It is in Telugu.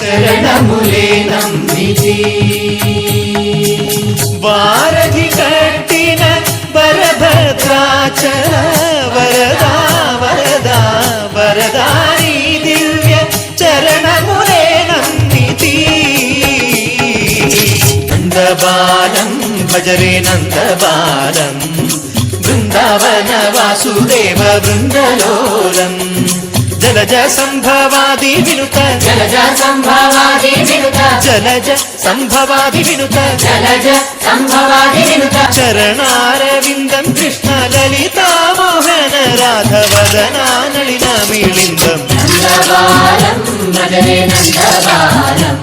చరణములే నమ్మితి వారధి కట్టిన వరభద్రాచల వరదా వరదా వరదాని దివ్య చరణములే నమ్మితి నందబాలం భజరే నందబాలం బృందావన వాసుదేవ బృందలోలం జలజ సంభవాది వినుత జలజ సంభవాది వినుత జలజ సంభవాది వినుత జలజ సంభవాది వినుత చరణారవిందం కృష్ణ లలితా మోహన రాధవదనా నళిన మిళిందం నందబాలం భజరే నందబాలం